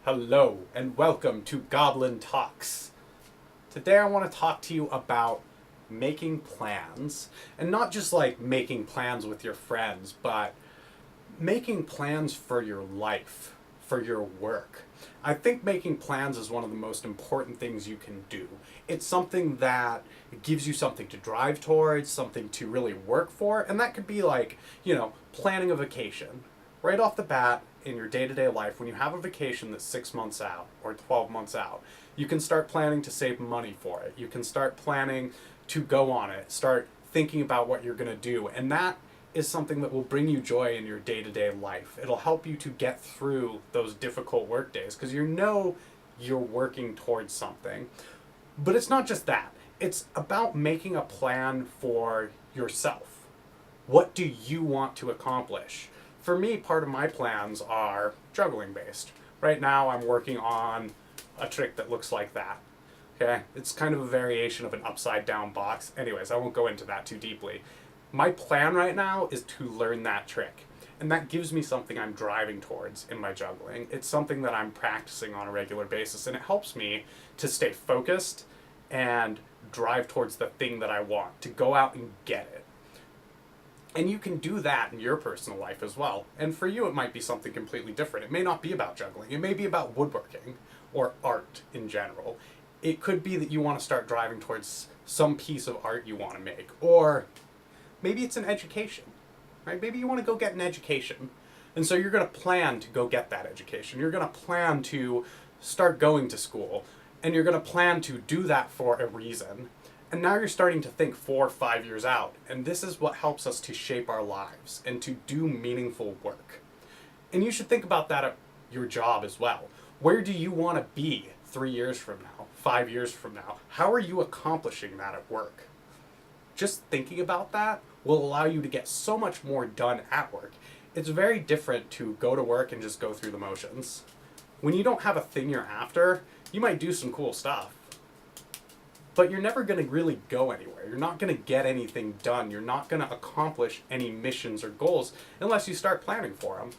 Hello and welcome to Goblin Talks. Today I want to talk to you about making plans, and not just like making plans with your friends, but making plans for your life, for your work. I think making plans is one of the most important things you can do. It's something that gives you something to drive towards, something to really work for, and that could be like, planning a vacation. Right off the bat, in your day-to-day life, when you have a vacation that's 6 months out or 12 months out, you can start planning to save money for it. You can start planning to go on it, start thinking about what you're going to do, and that is something that will bring you joy in your day-to-day life. It'll help you to get through those difficult work days because you know you're working towards something. But it's not just that. It's about making a plan for yourself. What do you want to accomplish? For me, part of my plans are juggling based. Right now I'm working on a trick that looks like that. Okay? It's kind of a variation of an upside down box. Anyways, I won't go into that too deeply. My plan right now is to learn that trick. And that gives me something I'm driving towards in my juggling. It's something that I'm practicing on a regular basis, and it helps me to stay focused and drive towards the thing that I want, to go out and get it. And you can do that in your personal life as well. And for you, it might be something completely different. It may not be about juggling. It may be about woodworking or art in general. It could be that you want to start driving towards some piece of art you want to make. Or maybe it's an education, right? Maybe you want to go get an education. And so you're going to plan to go get that education. You're going to plan to start going to school. And you're going to plan to do that for a reason. And now you're starting to think 4 or 5 years out. And this is what helps us to shape our lives and to do meaningful work. And you should think about that at your job as well. Where do you want to be 3 years from now, 5 years from now? How are you accomplishing that at work? Just thinking about that will allow you to get so much more done at work. It's very different to go to work and just go through the motions. When you don't have a thing you're after, you might do some cool stuff. But you're never going to really go anywhere. You're not going to get anything done. You're not going to accomplish any missions or goals unless you start planning for them.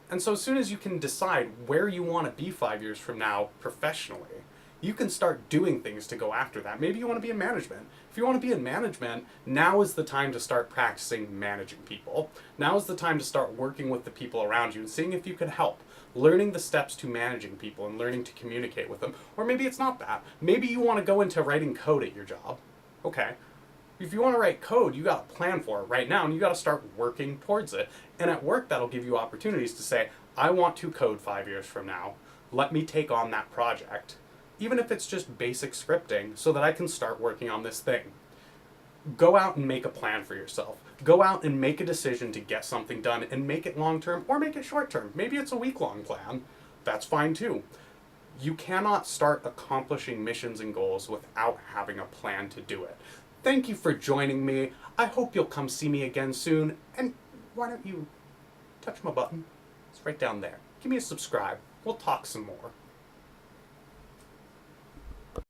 And so as soon as you can decide where you want to be 5 years from now professionally, you can start doing things to go after that. Maybe you want to be in management. If you want to be in management, now is the time to start practicing managing people. Now is the time to start working with the people around you and seeing if you can help. Learning the steps to managing people and learning to communicate with them. Or maybe it's not that. Maybe you want to go into writing code at your job. Okay. If you want to write code, you got to plan for it right now and you got to start working towards it. And at work, that'll give you opportunities to say, I want to code 5 years from now. Let me take on that project. Even if it's just basic scripting, so that I can start working on this thing. Go out and make a plan for yourself. Go out and make a decision to get something done and make it long-term or make it short-term. Maybe it's a week-long plan. That's fine too. You cannot start accomplishing missions and goals without having a plan to do it. Thank you for joining me. I hope you'll come see me again soon. And why don't you touch my button? It's right down there. Give me a subscribe. We'll talk some more.